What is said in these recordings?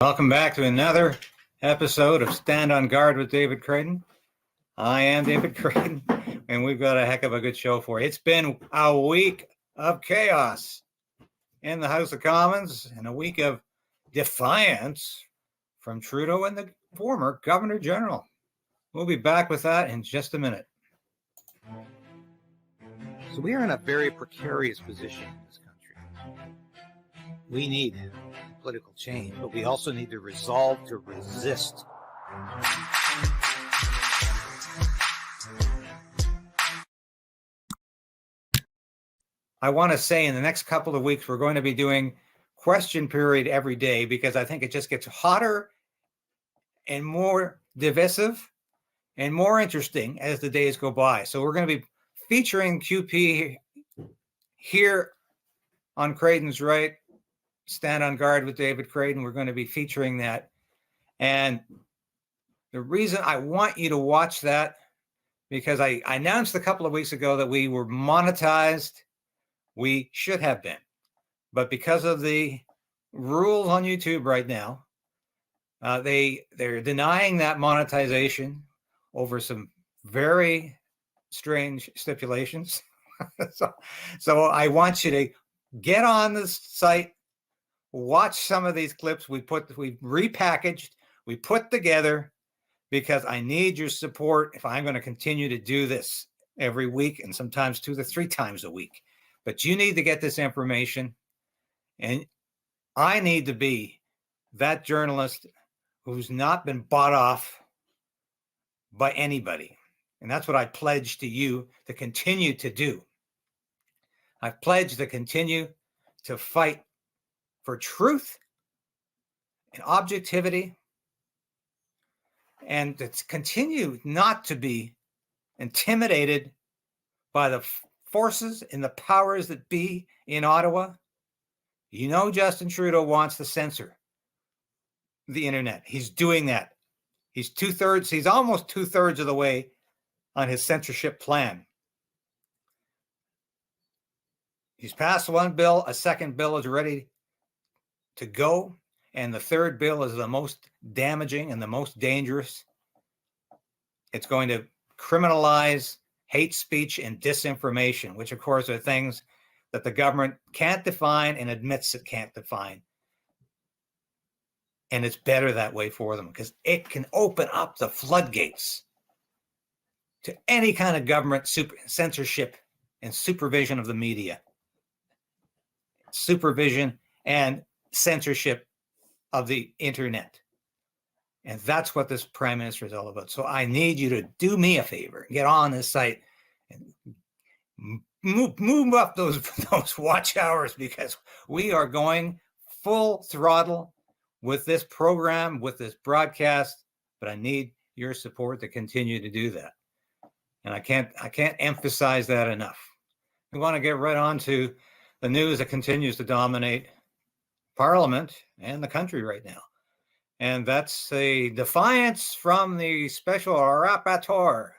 Welcome back to another episode of Stand on Guard with David Krayden. I am David Krayden, and we've got a heck of a good show for you. It's been a week of chaos in the House of Commons and a week of defiance from Trudeau and the former Governor General. We'll be back with that in just a minute. So we are in a very precarious position in this country. We need political change, but we also need the resolve to resist. I want to say in the next couple of weeks, we're going to be doing question period every day because I think it just gets hotter and more divisive and more interesting as the days go by. So we're going to be featuring QP here on Krayden's Right. Stand on Guard with David Krayden. We're going to be featuring that. And the reason I want you to watch that, because I announced a couple of weeks ago that we were monetized. We should have been. But because of the rules on YouTube right now, they're denying that monetization over some very strange stipulations. So I want you to get on this site, watch some of these clips we repackaged, we put together, because I need your support if I'm going to continue to do this every week and sometimes 2 to 3 times a week. But you need to get this information, and I need to be that journalist who's not been bought off by anybody. And that's what I pledge to you to continue to do. I pledge to continue to fight for truth and objectivity, and to continue not to be intimidated by the forces and the powers that be in Ottawa. You know, Justin Trudeau wants to censor the internet. He's doing that. He's almost 2/3 of the way on his censorship plan. He's passed one bill, a second bill is ready to go, and the third bill is the most damaging and the most dangerous. It's going to criminalize hate speech and disinformation, which of course are things that the government can't define and admits it can't define. And it's better that way for them, because it can open up the floodgates to any kind of government censorship and supervision of the media, supervision and censorship of the internet. And that's what this prime minister is all about. So I need you to do me a favor, get on this site and move up those watch hours, because we are going full throttle with this program, with this broadcast. But I need your support to continue to do that. And I can't emphasize that enough. We want to get right on to the news that continues to dominate Parliament and the country right now. And that's a defiance from the special rapporteur,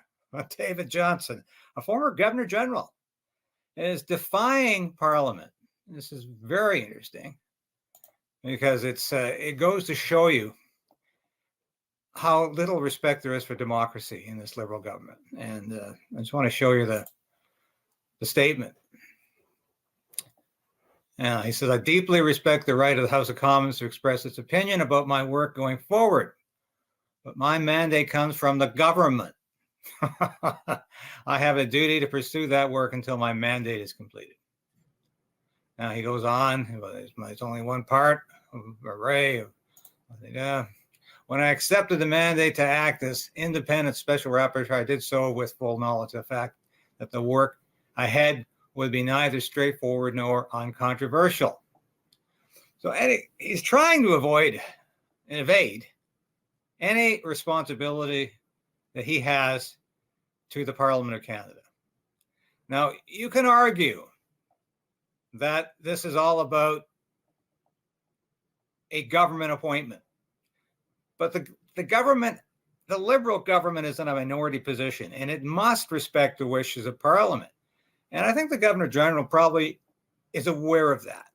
David Johnston, a former Governor General, is defying Parliament. This is very interesting, because it goes to show you how little respect there is for democracy in this Liberal government. And I just want to show you the statement. He says, I deeply respect the right of the House of Commons to express its opinion about my work going forward, but my mandate comes from the government. I have a duty to pursue that work until my mandate is completed. Now he goes on, it's only one part of an array of, when I accepted the mandate to act as independent special rapporteur, I did so with full knowledge of the fact that the work I had would be neither straightforward nor uncontroversial. So he's trying to avoid and evade any responsibility that he has to the Parliament of Canada. Now, you can argue that this is all about a government appointment, but the government, the Liberal government, is in a minority position, and it must respect the wishes of Parliament. And I think the Governor General probably is aware of that,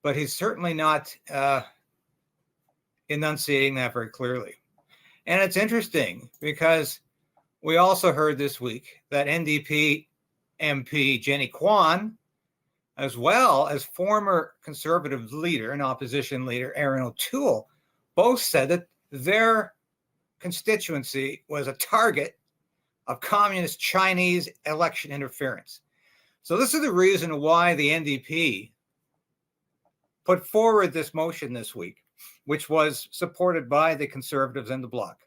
but he's certainly not enunciating that very clearly. And it's interesting because we also heard this week that NDP MP Jenny Kwan, as well as former Conservative leader and opposition leader Aaron O'Toole, both said that their constituency was a target of communist Chinese election interference. So this is the reason why the NDP put forward this motion this week, which was supported by the Conservatives and the Bloc,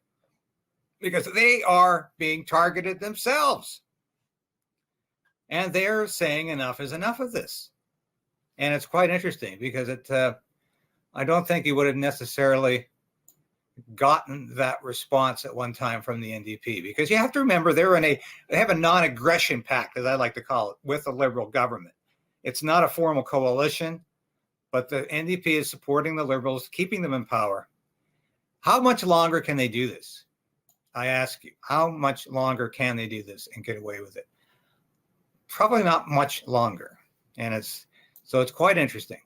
because they are being targeted themselves. And they're saying enough is enough of this. And it's quite interesting because I don't think he would have necessarily gotten that response at one time from the NDP, because you have to remember they have a non-aggression pact, as I like to call it, with the Liberal government. It's not a formal coalition, but the NDP is supporting the Liberals, keeping them in power. How much longer can they do this? I ask you, how much longer can they do this and get away with it? Probably not much longer. And it's quite interesting.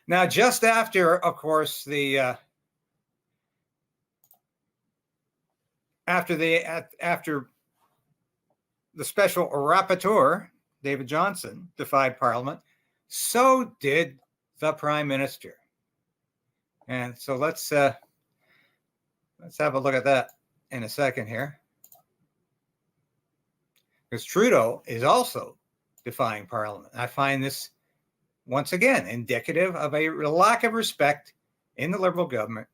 Now, just after, of course, after the special rapporteur, David Johnston, defied Parliament, so did the Prime Minister. And so let's have a look at that in a second here. Because Trudeau is also defying Parliament. I find this, once again, indicative of a lack of respect in the Liberal government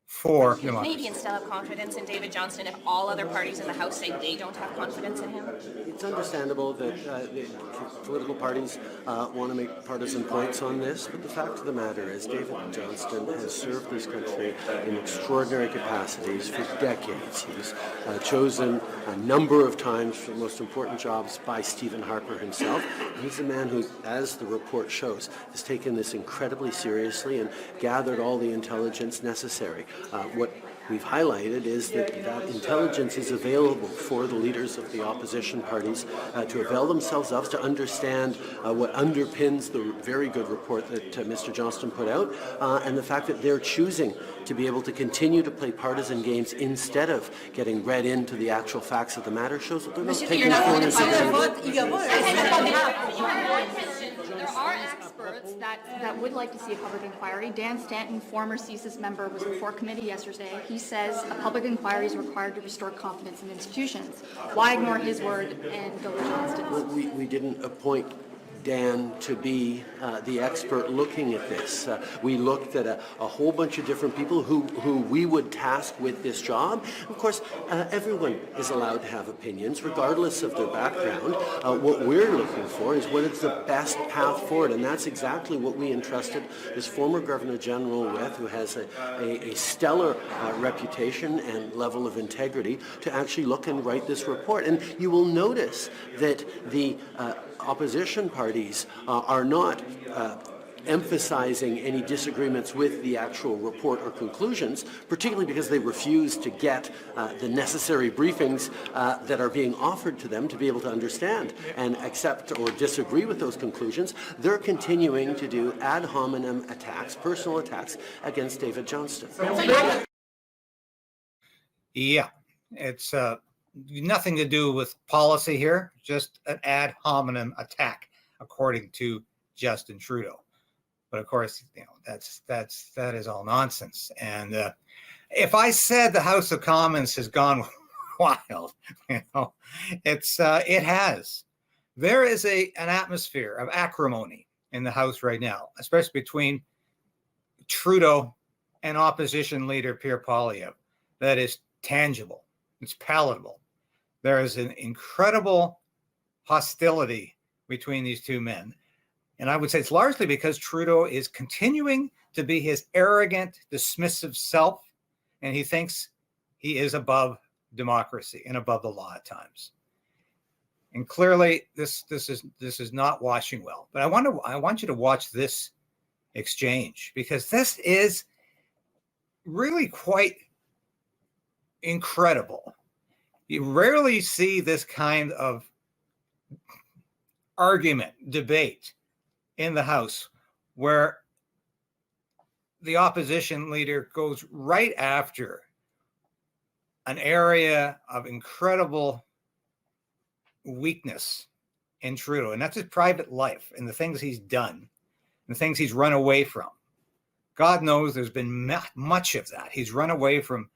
for democracy. Canadians still have confidence in David Johnston if all other parties in the House say they don't have confidence in him? It's understandable that the political parties want to make partisan points on this, but the fact of the matter is David Johnston has served this country in extraordinary capacities for decades. He was chosen a number of times for the most important jobs by Stephen Harper himself. He's a man who, as the report shows, has taken this incredibly seriously and gathered all the intelligence necessary. What we've highlighted is that intelligence is available for the leaders of the opposition parties to avail themselves of, to understand what underpins the very good report that Mr. Johnston put out, and the fact that they're choosing to be able to continue to play partisan games instead of getting read into the actual facts of the matter shows that they're not taking corners of There are experts that would like to see a public inquiry. Dan Stanton, former CSIS member, was before committee yesterday. He says a public inquiry is required to restore confidence in institutions. Why ignore his word and go with Johnston's? Well, we didn't appoint Dan to be the expert looking at this. We looked at a whole bunch of different people who we would task with this job. Of course, everyone is allowed to have opinions, regardless of their background. What we're looking for is what is the best path forward, and that's exactly what we entrusted this former Governor General with, who has a stellar reputation and level of integrity, to actually look and write this report. And you will notice that the opposition parties are not emphasizing any disagreements with the actual report or conclusions, particularly because they refuse to get the necessary briefings that are being offered to them to be able to understand and accept or disagree with those conclusions. They're continuing to do ad hominem attacks, personal attacks against David Johnston. Yeah, it's nothing to do with policy here, just an ad hominem attack, according to Justin Trudeau. But of course, that is all nonsense. And if I said the House of Commons has gone wild, it has. There is an atmosphere of acrimony in the House right now, especially between Trudeau and opposition leader Pierre Poilievre. That is tangible. It's palatable. There is an incredible hostility between these two men. And I would say it's largely because Trudeau is continuing to be his arrogant, dismissive self, and he thinks he is above democracy and above the law at times. And clearly, this is not washing well. But I want you to watch this exchange, because this is really quite incredible. You rarely see this kind of argument, debate in the House, where the opposition leader goes right after an area of incredible weakness in Trudeau, and that's his private life and the things he's done, the things he's run away from. God knows there's been much of that. He's run away from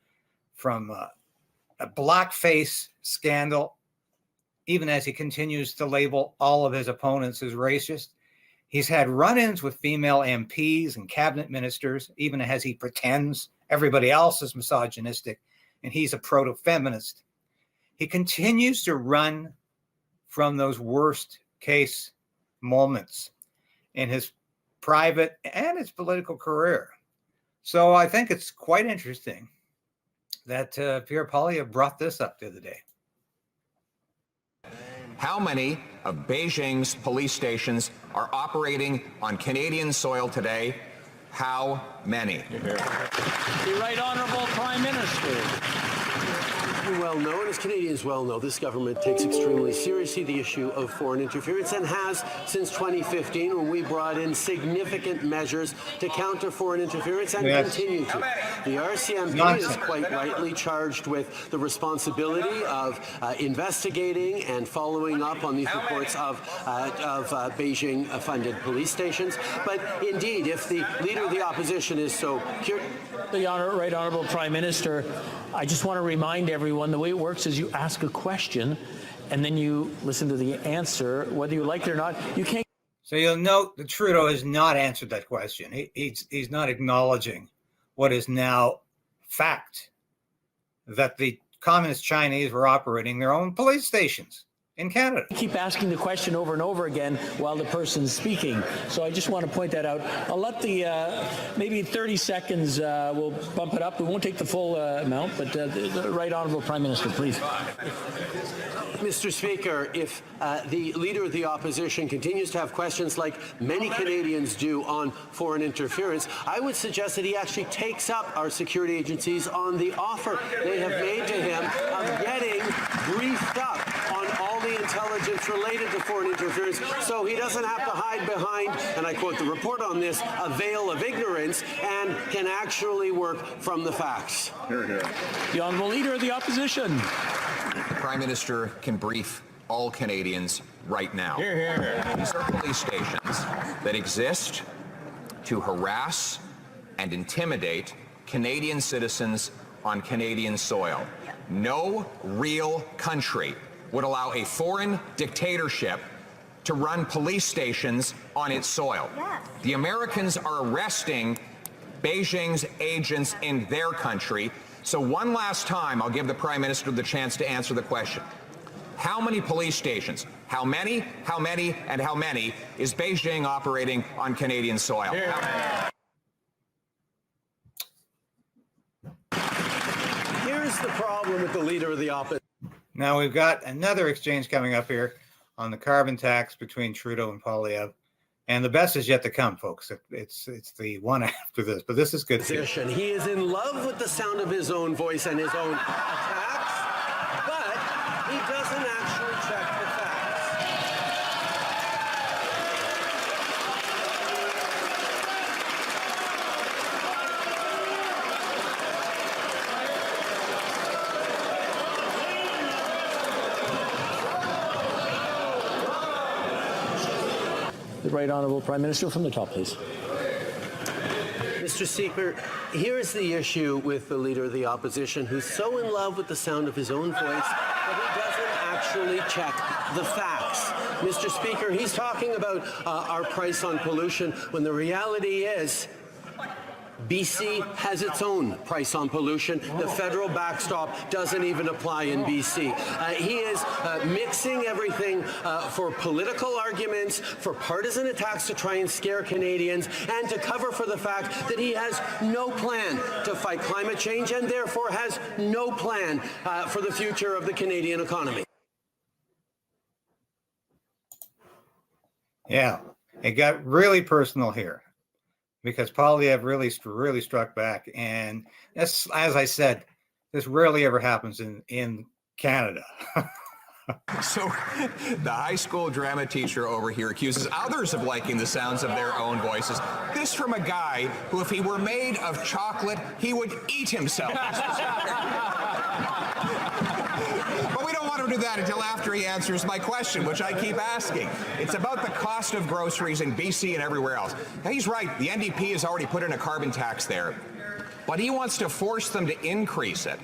a blackface scandal, even as he continues to label all of his opponents as racist. He's had run-ins with female MPs and cabinet ministers, even as he pretends everybody else is misogynistic and he's a proto-feminist. He continues to run from those worst case moments in his private and his political career. So I think it's quite interesting that Pierre Poilievre brought this up the other day. How many of Beijing's police stations are operating on Canadian soil today? How many? The Right Honourable Prime Minister. You well know, and as Canadians well know, this government takes extremely seriously the issue of foreign interference and has since 2015, when we brought in significant measures to counter foreign interference and continue to. The RCMP is quite rightly charged with the responsibility of investigating and following up on these reports of Beijing-funded police stations. But indeed, if the Leader of the Opposition is so curious... The Right Honourable Prime Minister, I just want to remind everyone the way it works is you ask a question and then you listen to the answer, whether you like it or not. You can't. So you'll note that Trudeau has not answered that question. He's not acknowledging what is now fact, that the Communist Chinese were operating their own police stations in Canada. Keep asking the question over and over again while the person's speaking. So I just want to point that out. I'll let the, maybe 30 seconds, we'll bump it up. We won't take the full amount, but the Right Honourable Prime Minister, please. Mr. Speaker, if the Leader of the Opposition continues to have questions like many Canadians do on foreign interference, I would suggest that he actually takes up our security agencies on the offer they have made to him of getting briefed up on all the intelligence related to foreign interference, so he doesn't have to hide behind, and I quote the report on this, a veil of ignorance, and can actually work from the facts. The Honourable Leader of the Opposition. The Prime Minister can brief all Canadians right now. These are police stations that exist to harass and intimidate Canadian citizens on Canadian soil. No real country would allow a foreign dictatorship to run police stations on its soil. The Americans are arresting Beijing's agents in their country. So one last time, I'll give the Prime Minister the chance to answer the question. How many police stations, how many, and how many is Beijing operating on Canadian soil? Here's the problem with the Leader of the Opposition. Now we've got another exchange coming up here on the carbon tax between Trudeau and Poilievre. And the best is yet to come, folks. It's the one after this, but this is good too. He is in love with the sound of his own voice and his own attacks, but he doesn't actually check the facts. The Right Honourable Prime Minister from the top, please. Mr. Speaker, here's the issue with the Leader of the Opposition, who's so in love with the sound of his own voice that he doesn't actually check the facts. Mr. Speaker, he's talking about our price on pollution when the reality is BC has its own price on pollution. The federal backstop doesn't even apply in BC. He is mixing everything for political arguments, for partisan attacks to try and scare Canadians, and to cover for the fact that he has no plan to fight climate change and therefore has no plan for the future of the Canadian economy. Yeah, it got really personal here, because Poilievre really struck back. And this, as I said, this rarely ever happens in Canada. So the high school drama teacher over here accuses others of liking the sounds of their own voices. This from a guy who, if he were made of chocolate, he would eat himself. But we don't want him to do that until after he answers my question, which I keep asking. It's about the cost of groceries in BC and everywhere else. Now, he's right. The NDP has already put in a carbon tax there, but he wants to force them to increase it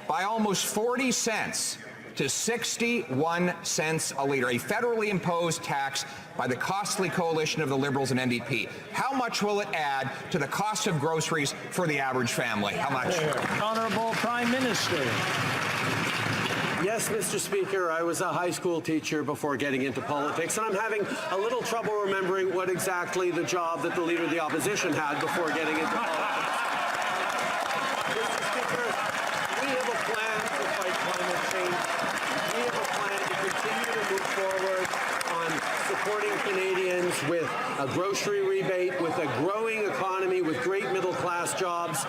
by almost 40 cents to 61 cents a litre, a federally imposed tax by the costly coalition of the Liberals and NDP. How much will it add to the cost of groceries for the average family? How much? Honourable Prime Minister. Yes, Mr. Speaker, I was a high school teacher before getting into politics, and I'm having a little trouble remembering what exactly the job that the Leader of the Opposition had before getting into politics. Mr. Speaker, we have a plan to fight climate change. We have a plan to continue to move forward on supporting Canadians with a grocery rebate, with a growing economy, with great middle-class jobs.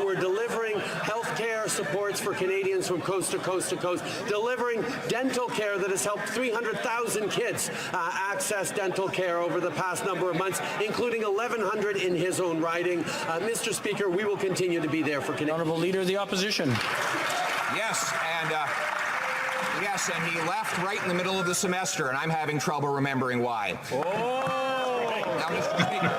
We're delivering health care supports for Canadians from coast to coast to coast, delivering dental care that has helped 300,000 kids access dental care over the past number of months, including 1,100 in his own riding. Mr. Speaker, we will continue to be there for Canadians. Honourable Leader of the Opposition. Yes, and he left right in the middle of the semester, and I'm having trouble remembering why. Oh! Now, Mr. Speaker.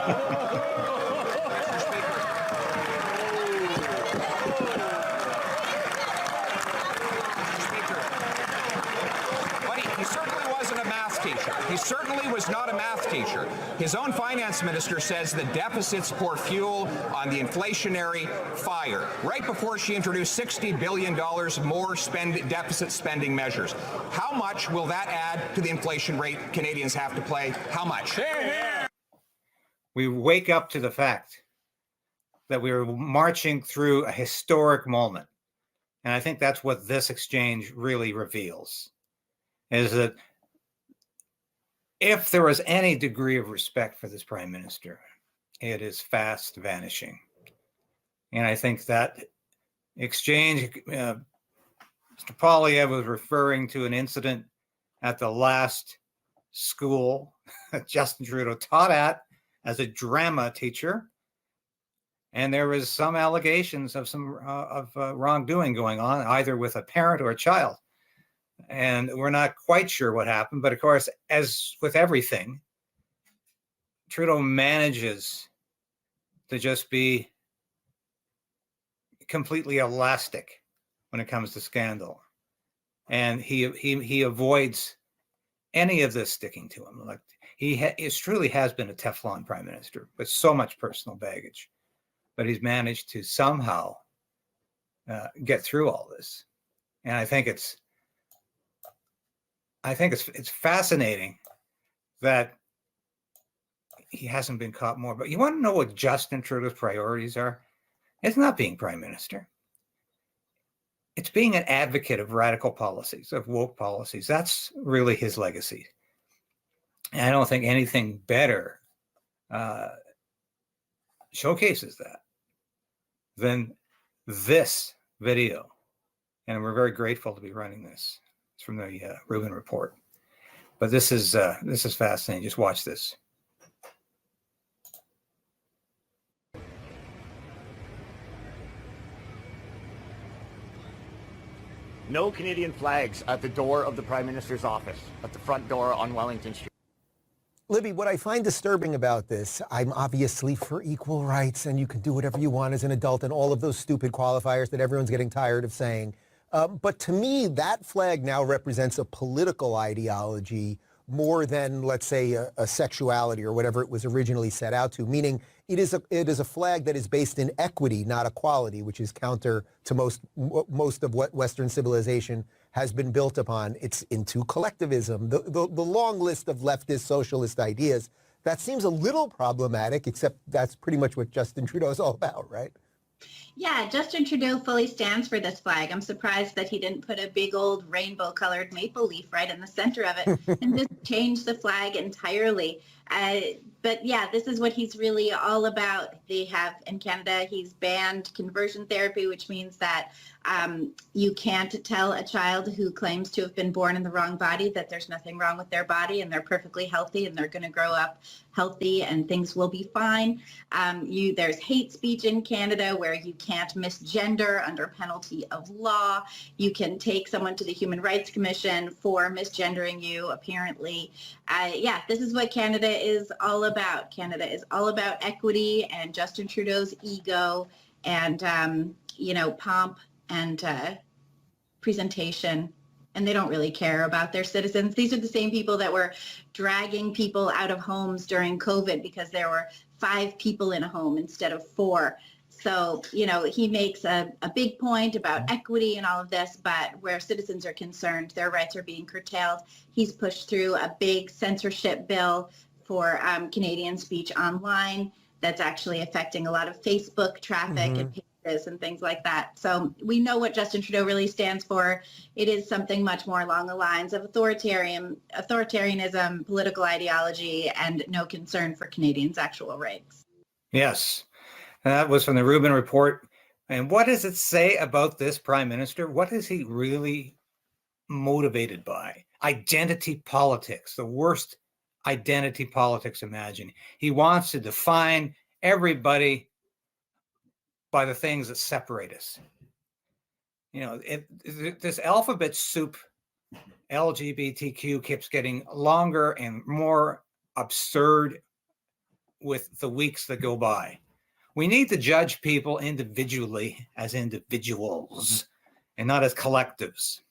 He certainly wasn't a math teacher. He certainly was not a math teacher. His own finance minister says the deficits pour fuel on the inflationary fire, right before she introduced $60 billion more deficit spending measures. How much will that add to the inflation rate Canadians have to pay? How much? We wake up to the fact that we are marching through a historic moment. And I think that's what this exchange really reveals, is that if there was any degree of respect for this prime minister, it is fast vanishing. And I think that exchange, Mr. Poilievre was referring to an incident at the last school that Justin Trudeau taught at as a drama teacher. And there was some allegations of some wrongdoing going on, either with a parent or a child. And we're not quite sure what happened. But of course, as with everything, Trudeau manages to just be completely elastic when it comes to scandal. And he avoids any of this sticking to him. Like he truly has been a Teflon prime minister with so much personal baggage. But he's managed to somehow get through all this, and I think it's fascinating that he hasn't been caught more. But you want to know what Justin Trudeau's priorities are? It's not being prime minister. It's being an advocate of radical policies, of woke policies. That's really his legacy. And I don't think anything better showcases that than this video. And we're very grateful to be running this. It's from the Rubin Report. But this is fascinating. Just watch this. No Canadian flags at the door of the Prime Minister's office, at the front door on Wellington Street. Libby, what I find disturbing about this, I'm obviously for equal rights and you can do whatever you want as an adult and all of those stupid qualifiers that everyone's getting tired of saying. But to me, that flag now represents a political ideology more than, let's say, a sexuality or whatever it was originally set out to, meaning it is a flag that is based in equity, not equality, which is counter to most of what Western civilization has been built upon. It's into collectivism, the long list of leftist socialist ideas. That seems a little problematic, except that's pretty much what Justin Trudeau is all about, right? Yeah, Justin Trudeau fully stands for this flag. I'm surprised that he didn't put a big old rainbow-colored maple leaf right in the center of it and just change the flag entirely. But yeah, this is what he's really all about. They have in Canada, he's banned conversion therapy, which means that you can't tell a child who claims to have been born in the wrong body that there's nothing wrong with their body and they're perfectly healthy and they're going to grow up healthy and things will be fine. There's hate speech in Canada where you can't misgender under penalty of law. You can take someone to the Human Rights Commission for misgendering you, apparently. Yeah, this is what Canada is all about. Canada is all about equity and Justin Trudeau's ego and, pomp and presentation. And they don't really care about their citizens. These are the same people that were dragging people out of homes during COVID because there were 5 people in a home instead of 4. So, he makes a big point about equity and all of this, but where citizens are concerned, their rights are being curtailed. He's pushed through a big censorship bill for Canadian speech online that's actually affecting a lot of Facebook traffic and pages and things like that. So we know what Justin Trudeau really stands for. It is something much more along the lines of authoritarianism, political ideology, and no concern for Canadians' actual rights. Yes. That was from the Rubin Report. And what does it say about this prime minister? What is he really motivated by? Identity politics, the worst identity politics imagine. He wants to define everybody by the things that separate us. This alphabet soup, LGBTQ, keeps getting longer and more absurd with the weeks that go by. We need to judge people individually as individuals and not as collectives.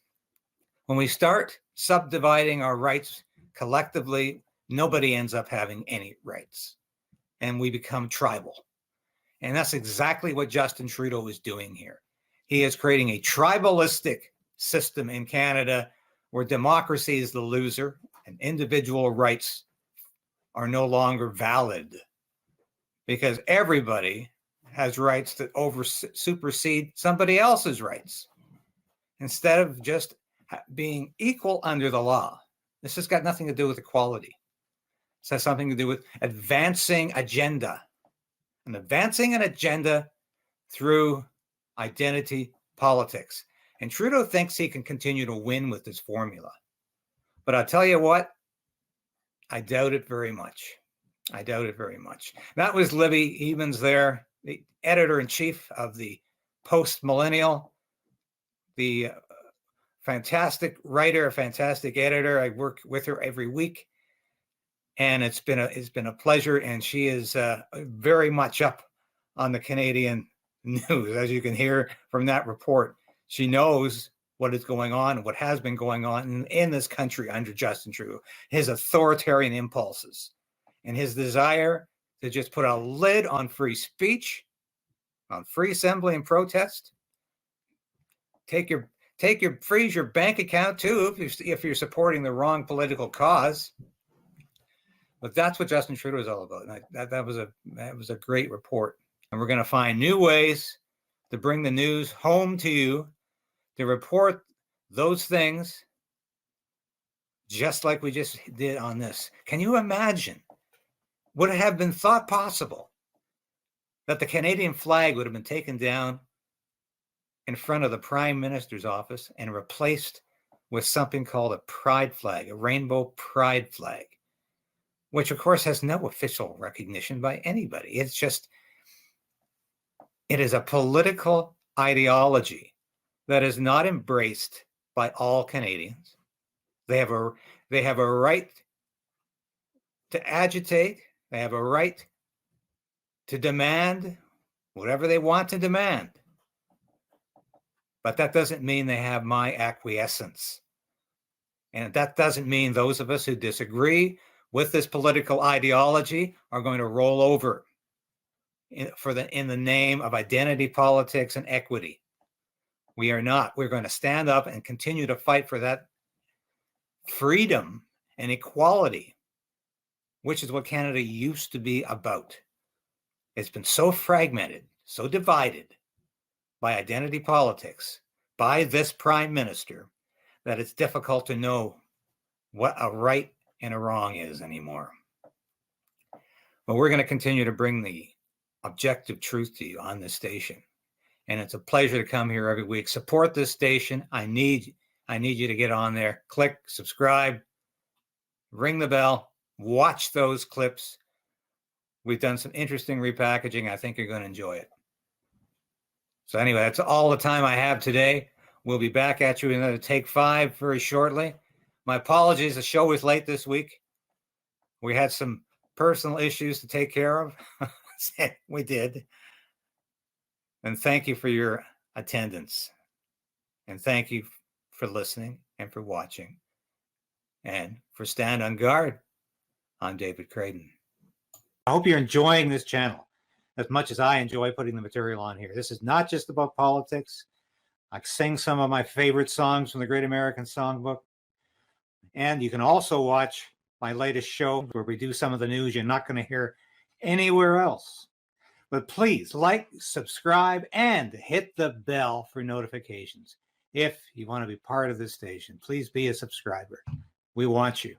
When we start subdividing our rights collectively, nobody ends up having any rights and we become tribal. And that's exactly what Justin Trudeau is doing here. He is creating a tribalistic system in Canada where democracy is the loser and individual rights are no longer valid, because everybody has rights that supersede somebody else's rights instead of just being equal under the law. This has got nothing to do with equality. This has something to do with advancing agenda, and advancing an agenda through identity politics. And Trudeau thinks he can continue to win with this formula. But I'll tell you what, I doubt it very much. I doubt it very much. That was Libby Evans there, the editor-in-chief of the Post-Millennial, the fantastic writer, fantastic editor. I work with her every week, and it's been a pleasure. And she is very much up on the Canadian news, as you can hear from that report. She knows what is going on, what has been going on in this country under Justin Trudeau, his authoritarian impulses, and his desire to just put a lid on free speech, on free assembly and protest. Freeze your bank account too if you're supporting the wrong political cause. But that's what Justin Trudeau is all about. That was a great report, and we're going to find new ways to bring the news home to you, to report those things, just like we just did on this. Can you imagine? Would it have been thought possible that the Canadian flag would have been taken down in front of the Prime Minister's office and replaced with something called a pride flag, a rainbow pride flag, which of course has no official recognition by anybody. It is a political ideology that is not embraced by all Canadians. They have a right to agitate. They have a right to demand whatever they want to demand. But that doesn't mean they have my acquiescence. And that doesn't mean those of us who disagree with this political ideology are going to roll over in the name of identity politics and equity. We are not. We're going to stand up and continue to fight for that freedom and equality, which is what Canada used to be about. It's been so fragmented, so divided by identity politics, by this prime minister, that it's difficult to know what a right and a wrong is anymore. But we're going to continue to bring the objective truth to you on this station. And it's a pleasure to come here every week. Support this station. I need you to get on there. Click, subscribe, ring the bell, watch those clips. We've done some interesting repackaging. I think you're going to enjoy it. So anyway, that's all the time I have today. We'll be back at you in another Take 5 very shortly. My apologies, the show was late this week. We had some personal issues to take care of. We did. And thank you for your attendance. And thank you for listening and for watching. And for Stand on Guard, I'm David Krayden. I hope you're enjoying this channel as much as I enjoy putting the material on here. This is not just about politics. I sing some of my favorite songs from the Great American Songbook. And you can also watch my latest show where we do some of the news you're not going to hear anywhere else. But please like, subscribe, and hit the bell for notifications. If you want to be part of this station, please be a subscriber. We want you.